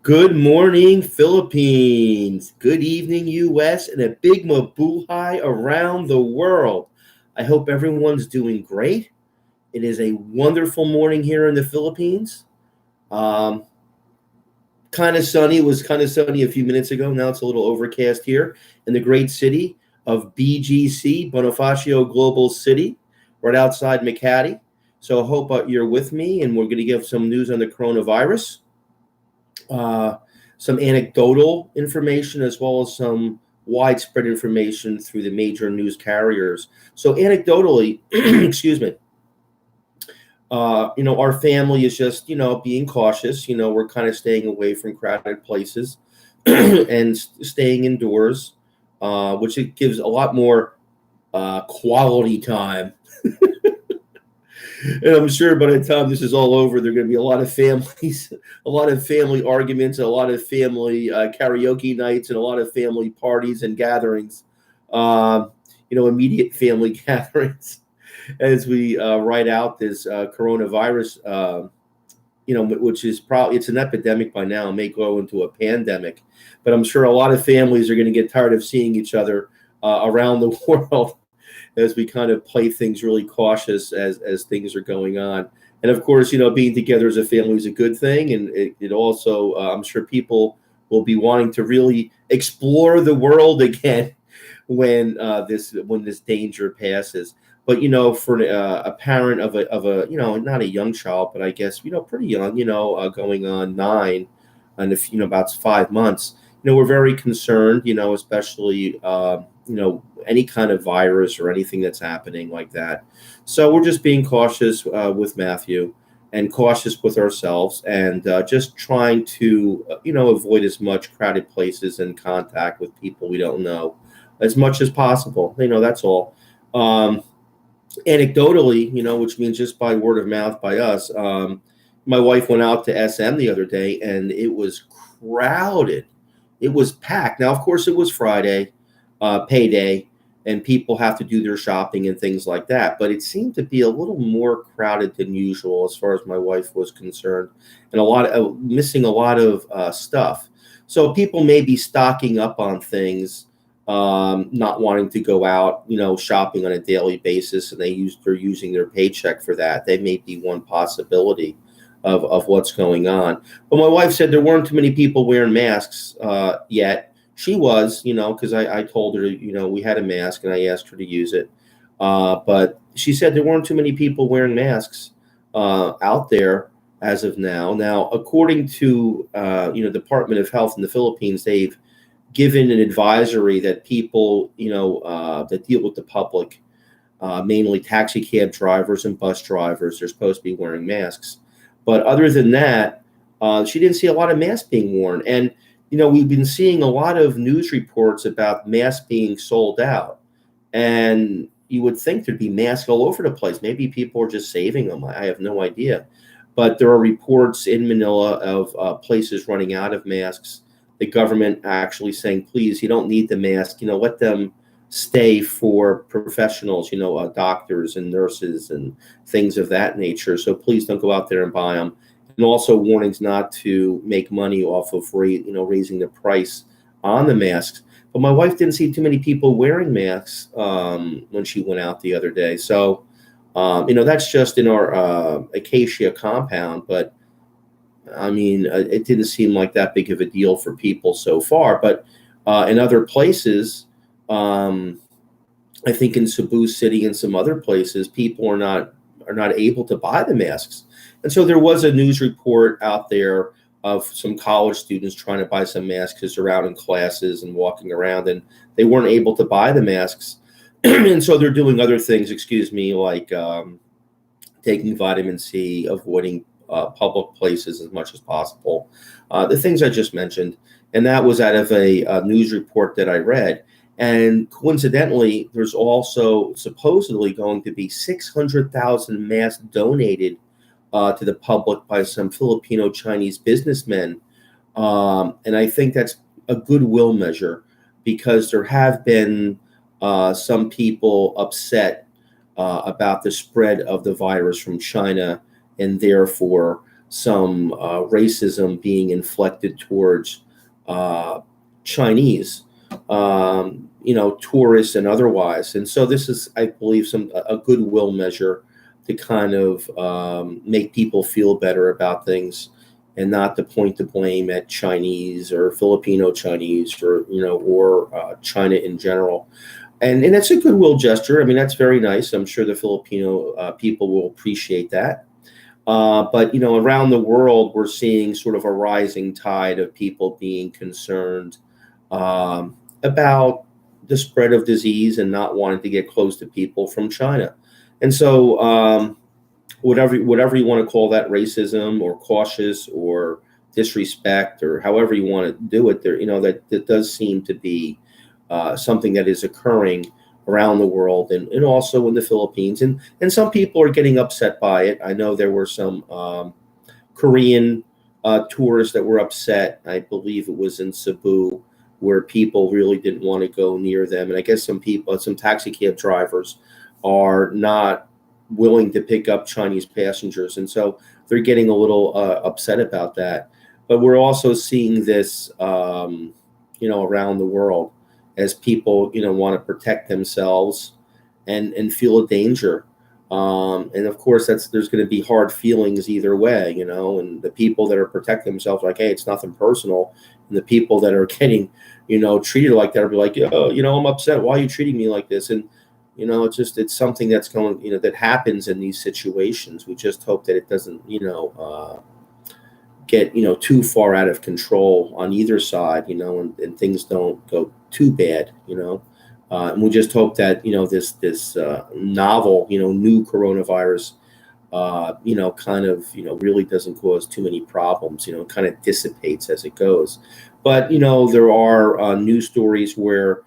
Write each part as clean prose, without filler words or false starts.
Good morning, Philippines. Good evening, U.S., and a big mabuhay around the world. I hope everyone's doing great. It is a wonderful morning here in the Philippines. Kind of sunny. It was kind of sunny a few minutes ago. Now it's a little overcast here in the great city of BGC, Bonifacio Global City, right outside Makati. So I hope you're with me, and we're going to give some news on the coronavirus. Some anecdotal information as well as some widespread information through the major news carriers. So anecdotally, excuse me, our family is just, being cautious. We're kind of staying away from crowded places and staying indoors, which it gives a lot more quality time. And I'm sure by the time this is all over, there are going to be a lot of families, a lot of family arguments, a lot of family karaoke nights, and a lot of family parties and gatherings, immediate family gatherings as we ride out this coronavirus, which is probably, it's an epidemic by now, may go into a pandemic. But I'm sure a lot of families are going to get tired of seeing each other around the world as we kind of play things really cautious as things are going on. And of course, being together as a family is a good thing. And it also, I'm sure people will be wanting to really explore the world again when this danger passes. But, for a parent of a not a young child, but I guess, pretty young, going on 9 and about 5 months, we're very concerned, especially, any kind of virus or anything that's happening like that. So we're just being cautious with Matthew and cautious with ourselves, and just trying to, avoid as much crowded places and contact with people we don't know as much as possible. That's all. Anecdotally, which means just by word of mouth by us, my wife went out to SM the other day and it was crowded. It was packed. Now, of course, it was Friday, payday, and people have to do their shopping and things like that. But it seemed to be a little more crowded than usual as far as my wife was concerned, and missing a lot of stuff. So people may be stocking up on things, not wanting to go out, shopping on a daily basis, and they're using their paycheck for that. They may be one possibility of what's going on. But my wife said there weren't too many people wearing masks yet. She was, because I told her, we had a mask and I asked her to use it. But she said there weren't too many people wearing masks out there as of now. Now, according to, Department of Health in the Philippines, they've given an advisory that people, that deal with the public, mainly taxi cab drivers and bus drivers, they're supposed to be wearing masks. But other than that, she didn't see a lot of masks being worn. And we've been seeing a lot of news reports about masks being sold out. And you would think there'd be masks all over the place. Maybe people are just saving them. I have no idea. But there are reports in Manila of places running out of masks. The government actually saying, please, you don't need the mask. Let them stay for professionals, doctors and nurses and things of that nature. So please don't go out there and buy them. And also warnings not to make money off of raising the price on the masks. But my wife didn't see too many people wearing masks when she went out the other day. So, that's just in our Acacia compound. But, it didn't seem like that big of a deal for people so far. But in other places, I think in Cebu City and some other places, people are not able to buy the masks. And so there was a news report out there of some college students trying to buy some masks because they're out in classes and walking around, and they weren't able to buy the masks. And so they're doing other things, like taking vitamin C, avoiding public places as much as possible. The things I just mentioned. And that was out of a news report that I read. And coincidentally, there's also supposedly going to be 600,000 masks donated to the public by some Filipino Chinese businessmen. And I think that's a goodwill measure, because there have been some people upset about the spread of the virus from China, and therefore some racism being inflected towards Chinese, tourists and otherwise. And so this is, I believe, a goodwill measure to kind of make people feel better about things, and not to point the blame at Chinese or Filipino Chinese or China in general. And it's a goodwill gesture. I mean, that's very nice. I'm sure the Filipino people will appreciate that. But around the world, we're seeing sort of a rising tide of people being concerned about the spread of disease and not wanting to get close to people from China. And so whatever you want to call that, racism or cautious or disrespect or however you want to do it, there, that does seem to be something that is occurring around the world and also in the Philippines. And some people are getting upset by it. I know there were some Korean tourists that were upset. I believe it was in Cebu, where people really didn't want to go near them. And I guess some taxi cab drivers are not willing to pick up Chinese passengers. And so they're getting a little upset about that. But we're also seeing this, around the world, as people, want to protect themselves and feel a danger. And of course, there's going to be hard feelings either way, and the people that are protecting themselves, like, hey, it's nothing personal. And the people that are getting, treated like that will be like, I'm upset. Why are you treating me like this? And, it's something that's going, that happens in these situations. We just hope that it doesn't, get, too far out of control on either side, and things don't go too bad, and we just hope that, this novel, new coronavirus, kind of, really doesn't cause too many problems, kind of dissipates as it goes. But, there are news stories where,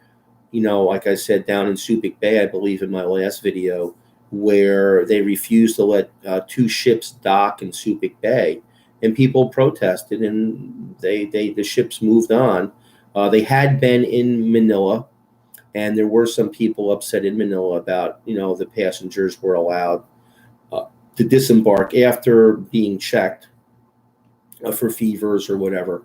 like I said, down in Subic Bay, I believe in my last video, where they refused to let 2 ships dock in Subic Bay, and people protested, and the ships moved on. They had been in Manila, and there were some people upset in Manila about, the passengers were allowed to disembark after being checked for fevers or whatever.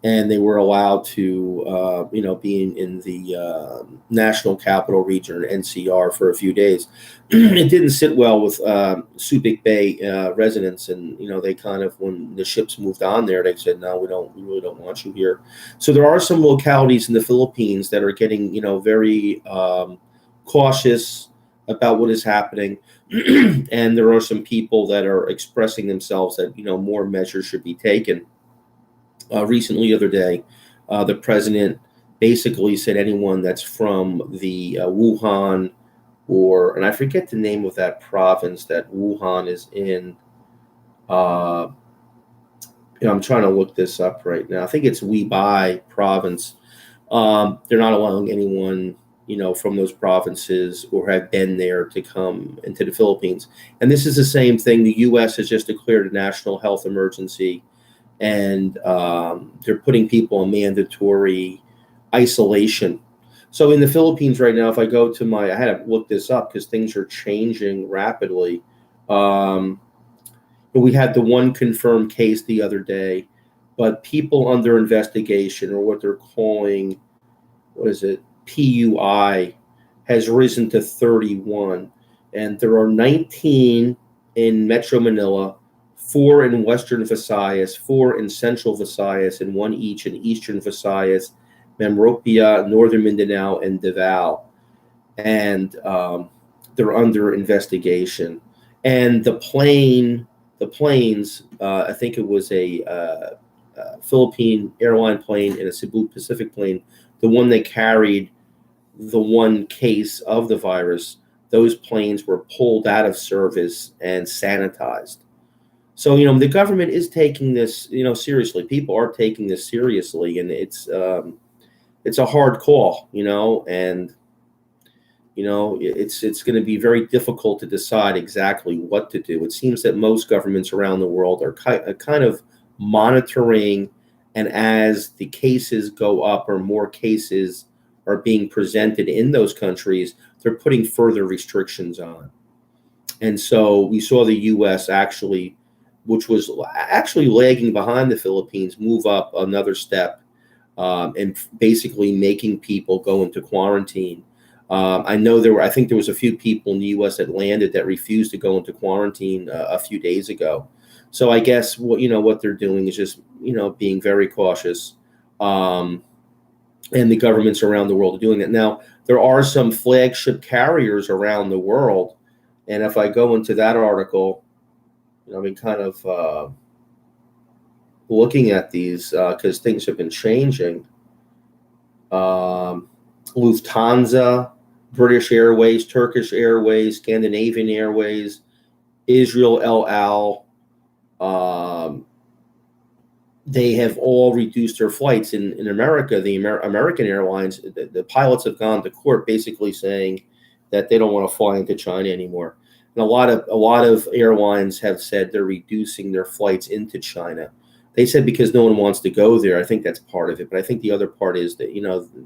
And they were allowed to, be in the National Capital Region, or NCR, for a few days. It didn't sit well with Subic Bay residents, and they kind of, when the ships moved on there, they said, no, we really don't want you here. So there are some localities in the Philippines that are getting, very cautious about what is happening, and there are some people that are expressing themselves that more measures should be taken. Recently, the other day, the president basically said anyone that's from the Wuhan, and I forget the name of that province that Wuhan is in. I'm trying to look this up right now. I think it's Hubei province. They're not allowing anyone, from those provinces or have been there to come into the Philippines. And this is the same thing. The U.S. has just declared a national health emergency, and they're putting people in mandatory isolation. So in the Philippines right now, if I go to I had to look this up because things are changing rapidly. We had the one confirmed case the other day, but people under investigation, or what they're calling, PUI, has risen to 31. And there are 19 in Metro Manila, 4 in Western Visayas, 4 in Central Visayas, and 1 each in Eastern Visayas, Memropia, Northern Mindanao, and Davao. And they're under investigation. And the planes, I think it was a Philippine airline plane and a Cebu Pacific plane, the one that carried the one case of the virus, those planes were pulled out of service and sanitized. So, the government is taking this, seriously. People are taking this seriously, and it's a hard call, and, it's going to be very difficult to decide exactly what to do. It seems that most governments around the world are kind of monitoring, and as the cases go up or more cases are being presented in those countries, they're putting further restrictions on. And so we saw the U.S. actually which was actually lagging behind the Philippines, move up another step, and basically making people go into quarantine. I think there was a few people in the U.S. that landed that refused to go into quarantine a few days ago. So I guess what they're doing is just being very cautious, and the governments around the world are doing it. Now there are some flagship carriers around the world, and if I go into that article, I've been kind of looking at these because things have been changing. Lufthansa, British Airways, Turkish Airways, Scandinavian Airways, Israel El Al. They have all reduced their flights. In America, the American Airlines, the pilots have gone to court basically saying that they don't want to fly into China anymore. And a lot of airlines have said they're reducing their flights into China. They said because no one wants to go there. I think that's part of it, but I think the other part is that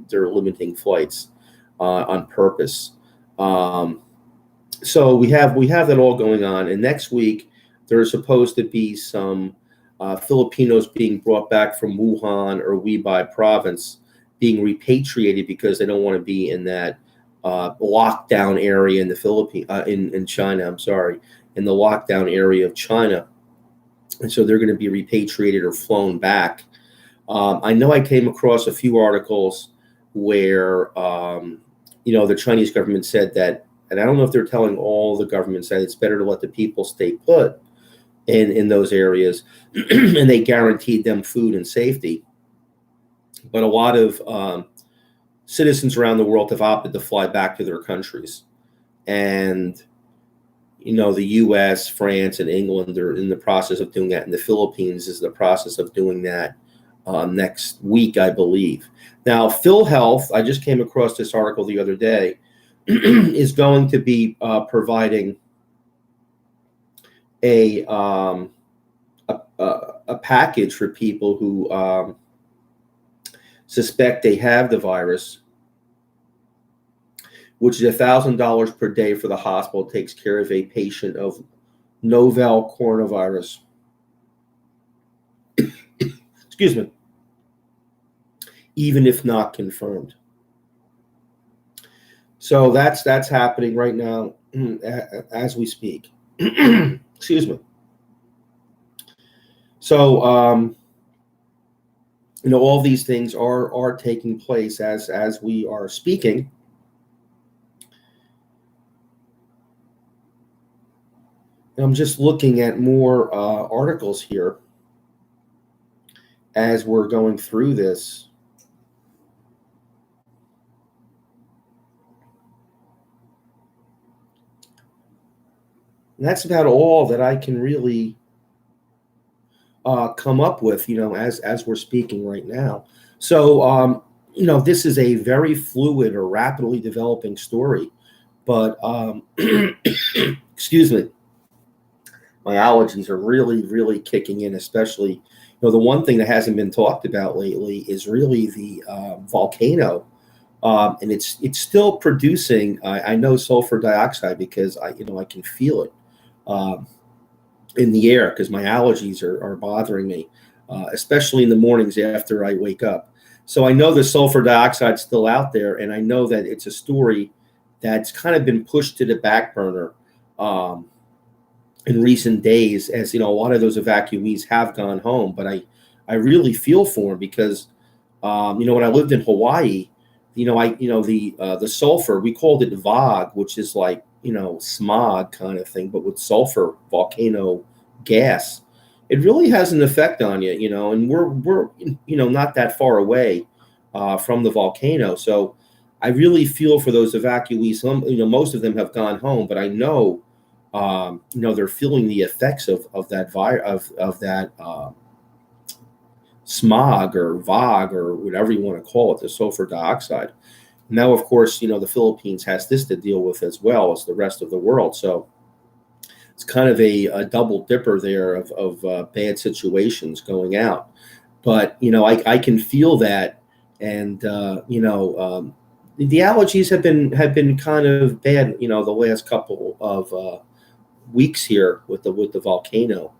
they're limiting flights on purpose. So we have that all going on. And next week there's supposed to be some Filipinos being brought back from Wuhan or Hubei province being repatriated because they don't want to be in that lockdown area in the Philippines, in China. I'm sorry, in the lockdown area of China. And so they're going to be repatriated or flown back. I know I came across a few articles where, the Chinese government said that, and I don't know if they're telling all the governments that it's better to let the people stay put in those areas, and they guaranteed them food and safety. But a lot of citizens around the world have opted to fly back to their countries. And the U.S., France, and England are in the process of doing that, and the Philippines is in the process of doing that next week, I believe. Now, PhilHealth, I just came across this article the other day, is going to be providing a package for people who suspect they have the virus, which is $1,000 per day for the hospital. It takes care of a patient of novel coronavirus. Excuse me. Even if not confirmed. So that's happening right now as we speak. Excuse me. So all these things are taking place as we are speaking. I'm just looking at more articles here as we're going through this. And that's about all that I can really come up with, as we're speaking right now. So, this is a very fluid or rapidly developing story, but excuse me. My allergies are really, really kicking in, especially, the one thing that hasn't been talked about lately is really the volcano. And it's still producing, I know, sulfur dioxide because I can feel it in the air because my allergies are bothering me, especially in the mornings after I wake up. So I know the sulfur dioxide is still out there, and I know that it's a story that's kind of been pushed to the back burner in recent days, as a lot of those evacuees have gone home. But I really feel for them because when I lived in Hawaii, the sulfur, we called it VOG, which is like smog kind of thing, but with sulfur volcano gas. It really has an effect on you, and we're not that far away from the volcano. So I really feel for those evacuees. Some, most of them have gone home, but I know they're feeling the effects of that of that smog or VOG or whatever you want to call it, the sulfur dioxide. Now, of course, the Philippines has this to deal with as well as the rest of the world. So it's kind of a double dipper there of bad situations going out. But I can feel that, and the allergies have been kind of bad. The last couple of weeks here with the volcano.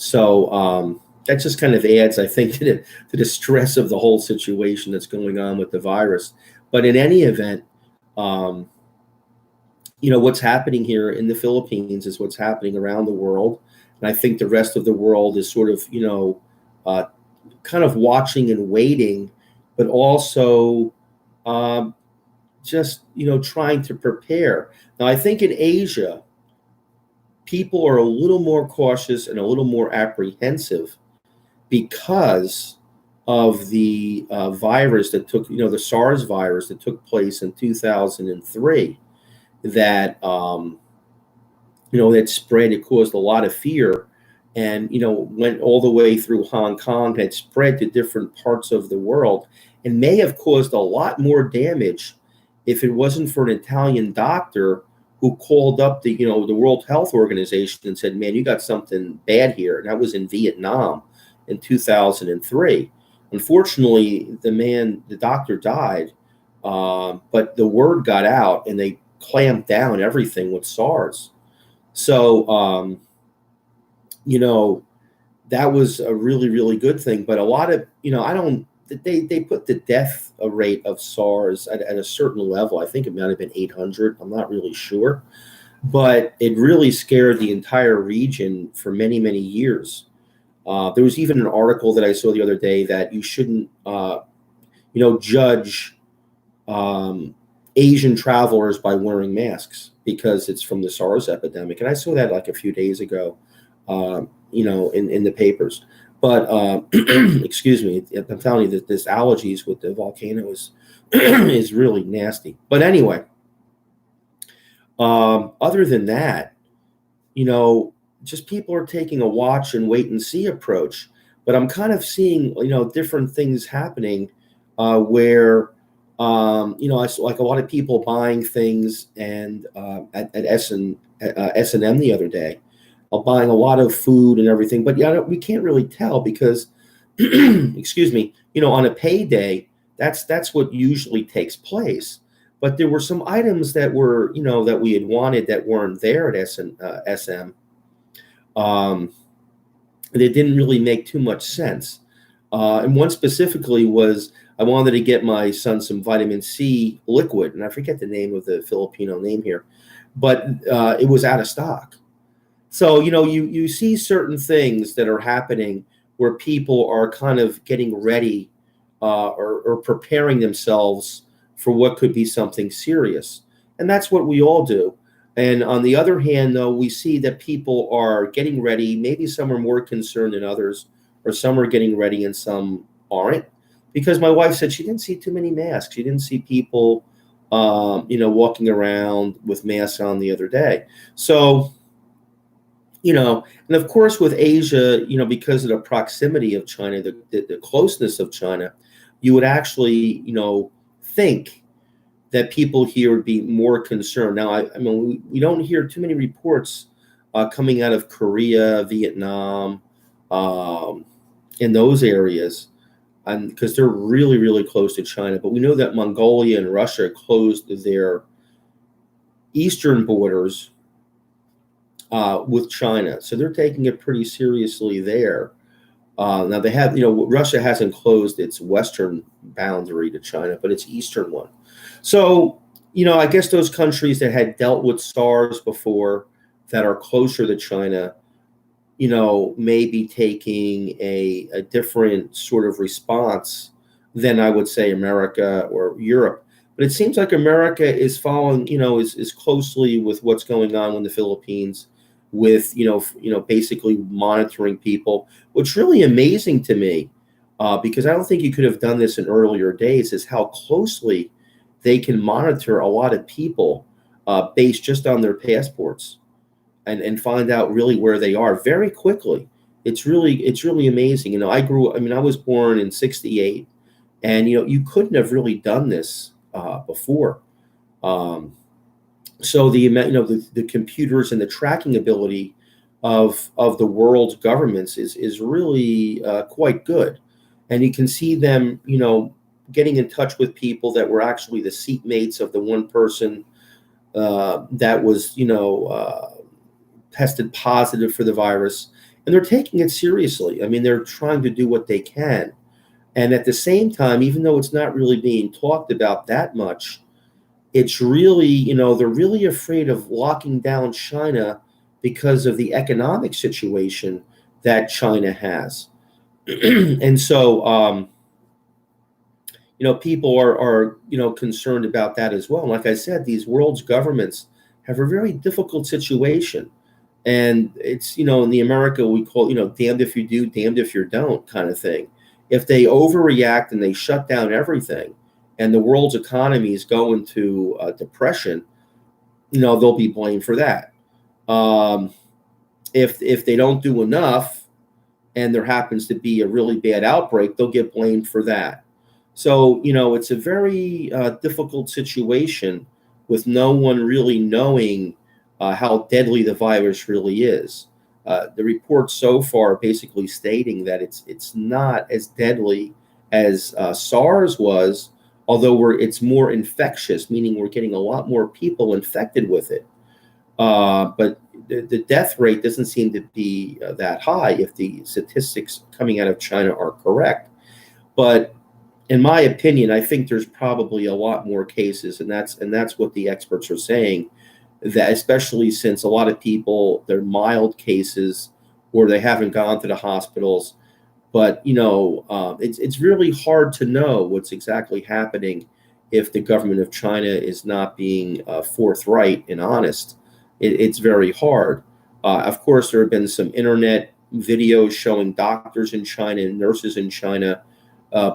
So that just kind of adds, I think, to the stress of the whole situation that's going on with the virus. But in any event, what's happening here in the Philippines is what's happening around the world. And I think the rest of the world is sort of, kind of watching and waiting, but also just, trying to prepare. Now, I think in Asia, people are a little more cautious and a little more apprehensive because of the virus that took, the SARS virus that took place in 2003, that, that spread. It caused a lot of fear and, went all the way through Hong Kong, had spread to different parts of the world, and may have caused a lot more damage if it wasn't for an Italian doctor who called up the World Health Organization and said, man, you got something bad here. And that was in Vietnam in 2003. Unfortunately, the doctor died, but the word got out and they clamped down everything with SARS. So, that was a really, really good thing. But a lot of, they put the death rate of SARS at a certain level. I think it might have been 800. I'm not really sure. But it really scared the entire region for many, many years. There was even an article that I saw the other day that you shouldn't, judge Asian travelers by wearing masks because it's from the SARS epidemic. And I saw that like a few days ago, in the papers. But excuse me, I'm telling you that this allergies with the volcano is really nasty. But anyway, other than that, just people are taking a watch and wait and see approach. But I'm kind of seeing, different things happening where, I saw like a lot of people buying things and at S&M the other day, buying a lot of food and everything. But we can't really tell because, excuse me, on a payday, that's what usually takes place. But there were some items that were, that we had wanted that weren't there at SM. It didn't really make too much sense. And one specifically was I wanted to get my son some vitamin C liquid, and I forget the name of the Filipino name here, but it was out of stock. So, you see certain things that are happening where people are kind of getting ready or preparing themselves for what could be something serious. And that's what we all do. And on the other hand, though, we see that people are getting ready. Maybe some are more concerned than others, or some are getting ready and some aren't. Because my wife said she didn't see too many masks. She didn't see people, walking around with masks on the other day. So, and of course with Asia, because of the proximity of China, the closeness of China, you would actually, think that people here would be more concerned. Now, I mean, we don't hear too many reports coming out of Korea, Vietnam, in those areas, and because they're really, really close to China. But we know that Mongolia and Russia closed their eastern borders with China, so they're taking it pretty seriously there. Now they have, Russia hasn't closed its western boundary to China, but its eastern one. So, I guess those countries that had dealt with SARS before that are closer to China, may be taking a different sort of response than I would say America or Europe. But it seems like America is following, is closely with what's going on in the Philippines, with basically monitoring people. What's really amazing to me, because I don't think you could have done this in earlier days, is how closely they can monitor a lot of people based just on their passports and find out really where they are very quickly. It's really amazing. I was born in '68, and you couldn't have really done this before. So the computers and the tracking ability of the world's governments is really quite good, and you can see them getting in touch with people that were actually the seatmates of the one person that was tested positive for the virus, and they're taking it seriously. I mean, they're trying to do what they can. And at the same time, even though it's not really being talked about that much, it's really, they're really afraid of locking down China because of the economic situation that China has. And so, people are concerned about that as well. And like I said, these world's governments have a very difficult situation. And it's, in the America we call, damned if you do, damned if you don't kind of thing. If they overreact and they shut down everything and the world's economy is going to depression, they'll be blamed for that. If they don't do enough and there happens to be a really bad outbreak, they'll get blamed for that. So, it's a very difficult situation with no one really knowing how deadly the virus really is. The report so far basically stating that it's not as deadly as SARS was, although it's more infectious, meaning we're getting a lot more people infected with it. But the death rate doesn't seem to be that high if the statistics coming out of China are correct. But in my opinion, I think there's probably a lot more cases, and that's what the experts are saying. That especially since a lot of people, they're mild cases or they haven't gone to the hospitals. But, it's really hard to know what's exactly happening if the government of China is not being forthright and honest. It's very hard. Of course, there have been some internet videos showing doctors in China and nurses in China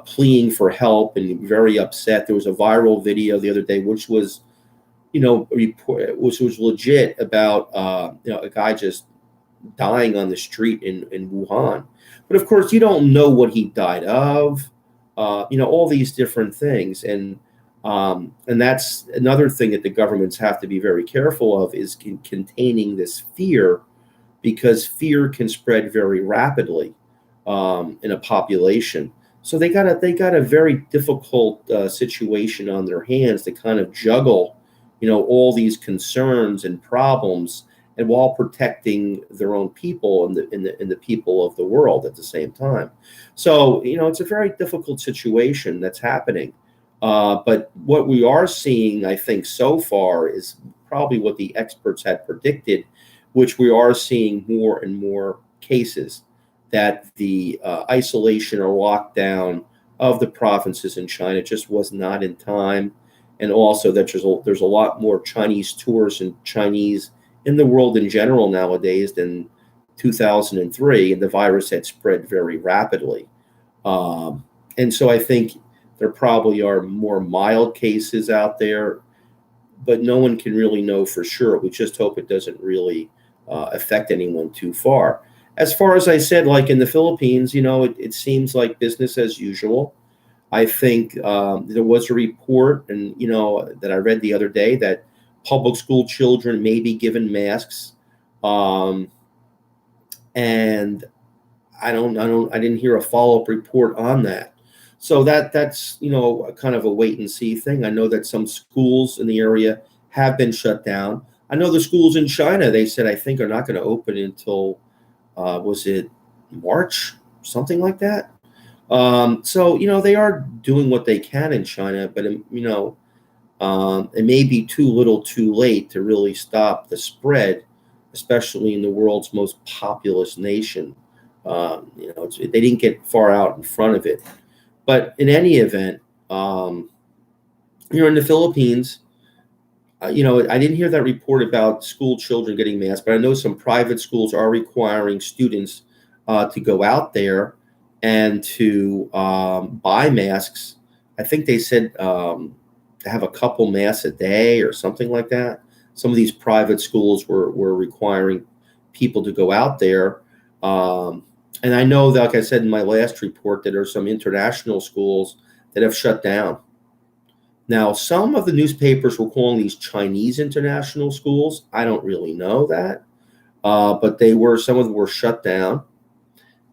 pleading for help and very upset. There was a viral video the other day, which was which was legit about a guy just dying on the street in Wuhan. But of course, you don't know what he died of. All these different things, and that's another thing that the governments have to be very careful of is containing this fear, because fear can spread very rapidly in a population. So they got a very difficult situation on their hands to kind of juggle all these concerns and problems, and while protecting their own people and the people of the world at the same time. So, it's a very difficult situation that's happening. But what we are seeing, I think, so far is probably what the experts had predicted, which we are seeing more and more cases that the isolation or lockdown of the provinces in China just was not in time. And also that there's a lot more Chinese tourists and Chinese in the world in general nowadays than 2003, and the virus had spread very rapidly. And so I think there probably are more mild cases out there, but no one can really know for sure. We just hope it doesn't really affect anyone too far. As far as I said, like in the Philippines, it seems like business as usual. I think there was a report, and that I read the other day that public school children may be given masks, and I didn't hear a follow-up report on that. So that's kind of a wait and see thing. I know that some schools in the area have been shut down. I know the schools in China, they said, I think, are not going to open until was it March, something like that. So, they are doing what they can in China, but, it may be too little too late to really stop the spread, especially in the world's most populous nation. They didn't get far out in front of it. But in any event, in the Philippines, I didn't hear that report about school children getting masks, but I know some private schools are requiring students to go out there and to buy masks. I think they said to have a couple masks a day or something like that. Some of these private schools were requiring people to go out there. And I know that, like I said in my last report, that there are some international schools that have shut down. Now, some of the newspapers were calling these Chinese international schools. I don't really know that. But some of them were shut down.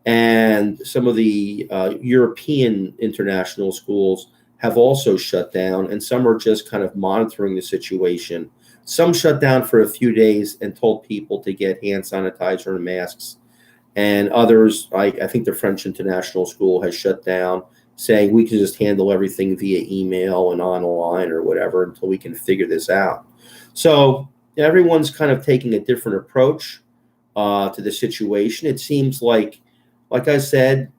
And some of the European international schools have also shut down, and some are just kind of monitoring the situation. Some shut down for a few days and told people to get hand sanitizer and masks. And others, I think the French International School has shut down, saying we can just handle everything via email and online or whatever until we can figure this out. So everyone's kind of taking a different approach to the situation. It seems like I said,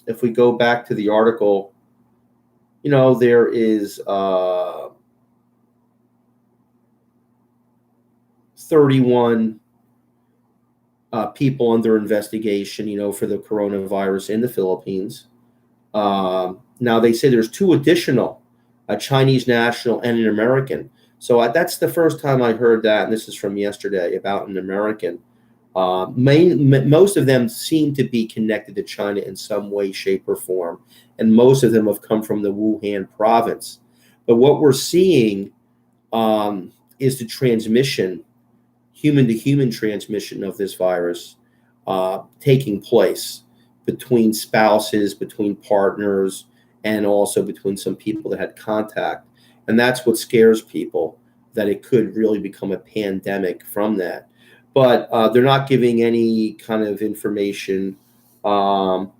if we go back to the article, there is 31 people under investigation, for the coronavirus in the Philippines. Now they say there's 2 additional, a Chinese national and an American. So that's the first time I heard that, and this is from yesterday, about an American. Most of them seem to be connected to China in some way, shape, or form, and most of them have come from the Wuhan province. But what we're seeing is the transmission, human-to-human transmission of this virus taking place between spouses, between partners, and also between some people that had contact. And that's what scares people, that it could really become a pandemic from that. But they're not giving any kind of information. And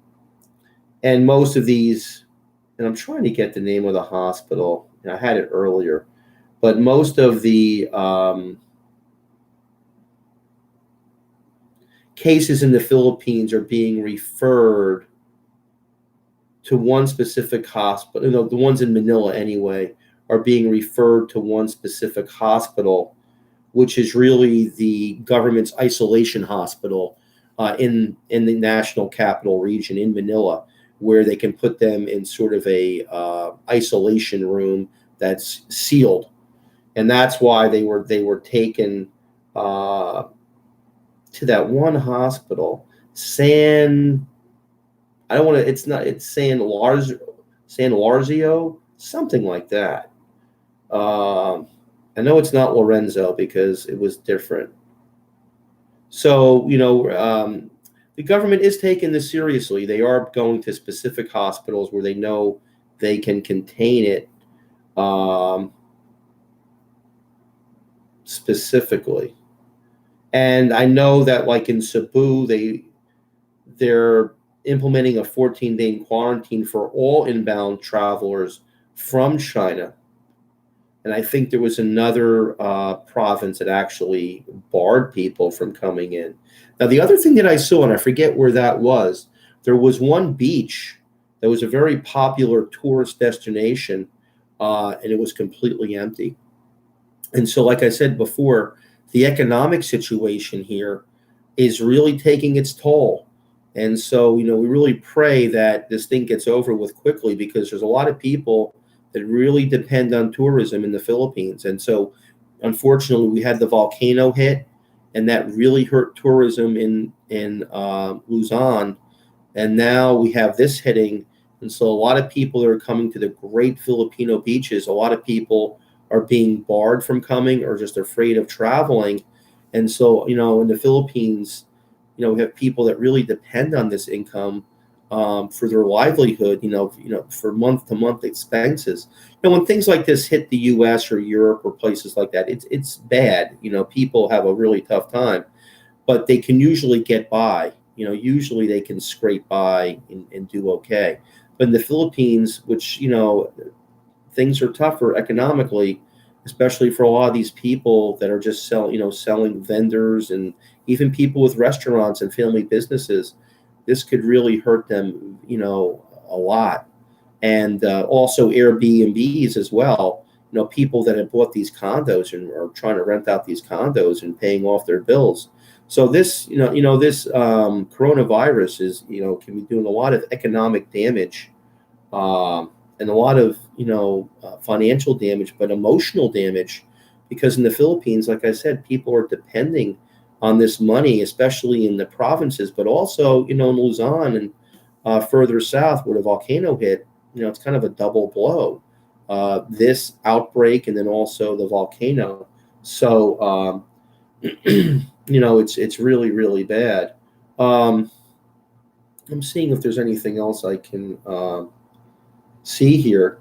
most of these, and I'm trying to get the name of the hospital, and I had it earlier, but most of the cases in the Philippines are being referred to one specific hospital. The ones in Manila anyway are being referred to one specific hospital, which is really the government's isolation hospital in the national capital region in Manila, where they can put them in sort of a isolation room that's sealed, and that's why they were taken to that one hospital, San Larzio, something like that. I know it's not Lorenzo because it was different. So, the government is taking this seriously. They are going to specific hospitals where they know they can contain it specifically. And I know that, like in Cebu, they're implementing a 14-day quarantine for all inbound travelers from China. And I think there was another province that actually barred people from coming in. Now, the other thing that I saw, and I forget where that was, there was one beach that was a very popular tourist destination, and it was completely empty. And so, like I said before, the economic situation here is really taking its toll. And so, we really pray that this thing gets over with quickly, because there's a lot of people that really depend on tourism in the Philippines. And so, unfortunately, we had the volcano hit, and that really hurt tourism in Luzon. And now we have this hitting. And so a lot of people are coming to the great Filipino beaches. A lot of people are being barred from coming or just afraid of traveling. And so, in the Philippines, we have people that really depend on this income for their livelihood, for month-to-month expenses. When things like this hit the U.S. or Europe or places like that, it's bad. People have a really tough time, but they can usually get by. Usually they can scrape by and do okay. But in the Philippines, which, things are tougher economically, especially for a lot of these people that are just selling vendors and even people with restaurants and family businesses. This could really hurt them, a lot. And also Airbnbs as well. People that have bought these condos and are trying to rent out these condos and paying off their bills. So this, this coronavirus is, can be doing a lot of economic damage, and a lot of, financial damage, but emotional damage, because in the Philippines, like I said, people are depending on this money, especially in the provinces, but also, in Luzon and further south where the volcano hit. It's kind of a double blow, this outbreak and then also the volcano. So, it's really, really bad. I'm seeing if there's anything else I can see here.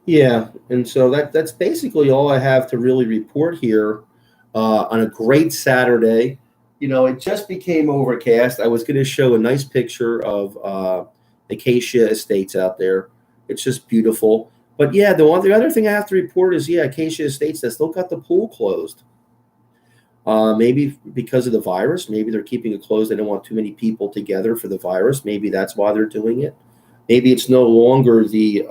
Yeah, and so that's basically all I have to really report here on a great Saturday. It just became overcast. I was going to show a nice picture of Acacia Estates out there. It's just beautiful. But yeah, the other thing I have to report is, yeah, Acacia Estates, they still got the pool closed. Maybe because of the virus. Maybe they're keeping it closed. They don't want too many people together for the virus. Maybe that's why they're doing it. Maybe it's no longer the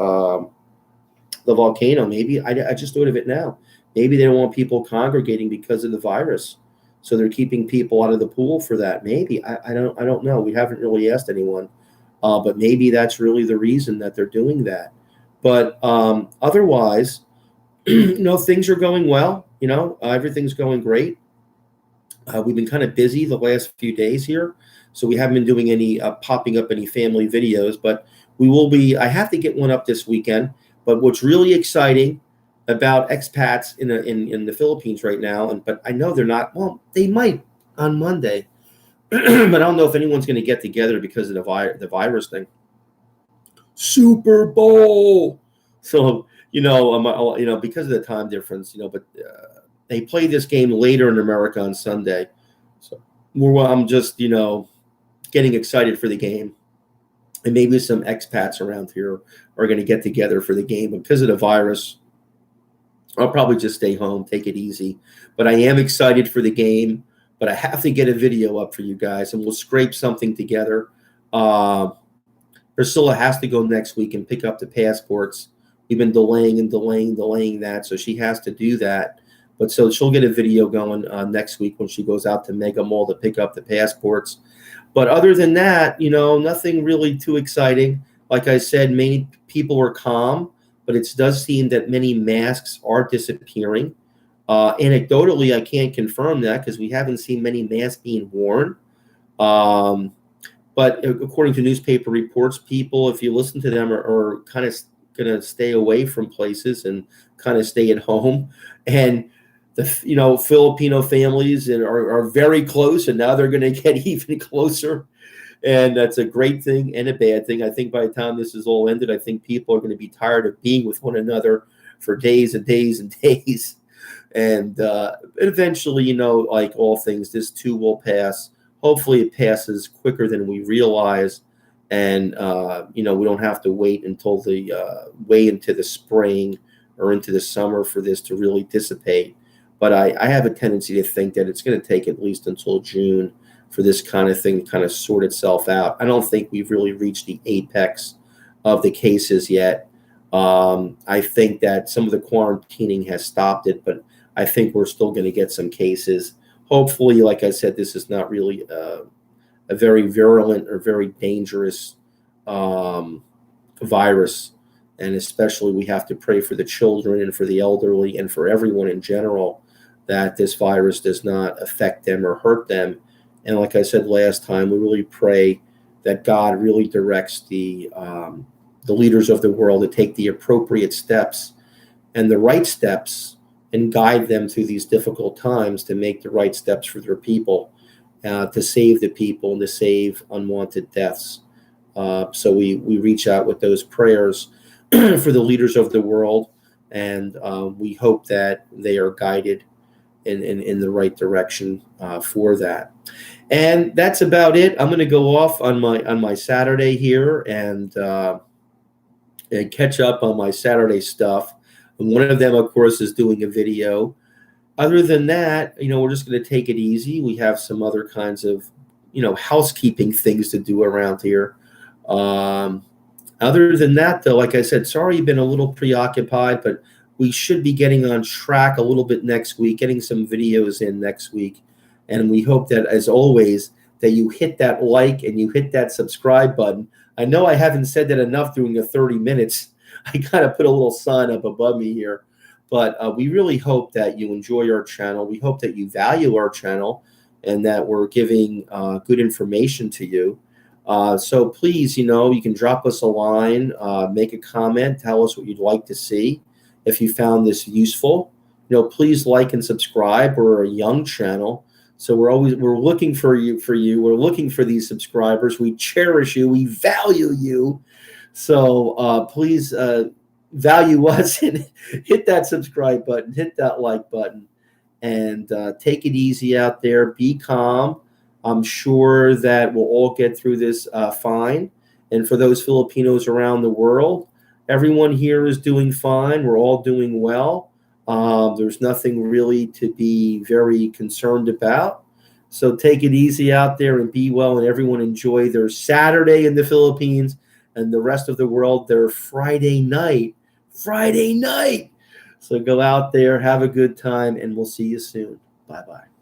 volcano. Maybe I just thought of it now. Maybe they don't want people congregating because of the virus, so they're keeping people out of the pool for that. Maybe I don't know. We haven't really asked anyone, but maybe that's really the reason that they're doing that. But otherwise, things are going well. Everything's going great. We've been kind of busy the last few days here, so we haven't been doing any popping up any family videos, but we will be. I have to get one up this weekend. But what's really exciting about expats in the Philippines right now, but I know they're not. Well, they might on Monday, but I don't know if anyone's going to get together because of the virus thing. Super Bowl. So because of the time difference, but they play this game later in America on Sunday, so I'm just getting excited for the game. And maybe some expats around here are going to get together for the game. But because of the virus, I'll probably just stay home, take it easy. But I am excited for the game. But I have to get a video up for you guys, and we'll scrape something together. Priscilla has to go next week and pick up the passports. We've been delaying that, so she has to do that. But so she'll get a video going next week when she goes out to Mega Mall to pick up the passports. But other than that, nothing really too exciting. Like I said, many people are calm, but it does seem that many masks are disappearing. Anecdotally, I can't confirm that because we haven't seen many masks being worn. But according to newspaper reports, people, if you listen to them, are kind of going to stay away from places and kind of stay at home. And the Filipino families are very close, and now they're going to get even closer, and that's a great thing and a bad thing. I think by the time this is all ended, I think people are going to be tired of being with one another for days and days and days, and eventually, like all things, this too will pass. Hopefully, it passes quicker than we realize, and we don't have to wait until the way into the spring or into the summer for this to really dissipate. But I have a tendency to think that it's going to take at least until June for this kind of thing to kind of sort itself out. I don't think we've really reached the apex of the cases yet. I think that some of the quarantining has stopped it, but I think we're still going to get some cases. Hopefully, like I said, this is not really a very virulent or very dangerous virus. And especially we have to pray for the children and for the elderly and for everyone in general that this virus does not affect them or hurt them. And like I said last time, we really pray that God really directs the leaders of the world to take the appropriate steps and the right steps and guide them through these difficult times to make the right steps for their people, to save the people and to save unwanted deaths. So we reach out with those prayers for the leaders of the world, and we hope that they are guided in the right direction for that. And that's about it. I'm going to go off on my Saturday here and catch up on my Saturday stuff. And one of them, of course, is doing a video. Other than that, we're just going to take it easy. We have some other kinds of, housekeeping things to do around here. Other than that, though, like I said, sorry you've been a little preoccupied, but we should be getting on track a little bit next week, getting some videos in next week. And we hope that, as always, that you hit that like and you hit that subscribe button. I know I haven't said that enough during the 30 minutes. I kind of put a little sign up above me here. But we really hope that you enjoy our channel. We hope that you value our channel and that we're giving good information to you. So please, you can drop us a line, make a comment, tell us what you'd like to see. If you found this useful, please like and subscribe. We're a young channel, so we're looking for you. We're looking for these subscribers. We cherish you. We value you. So please, value us and hit that subscribe button, hit that like button, and take it easy out there. Be calm. I'm sure that we'll all get through this fine. And for those Filipinos around the world, everyone here is doing fine. We're all doing well. There's nothing really to be very concerned about. So take it easy out there and be well, and everyone enjoy their Saturday in the Philippines and the rest of the world their Friday night. So go out there, have a good time, and we'll see you soon. Bye-bye.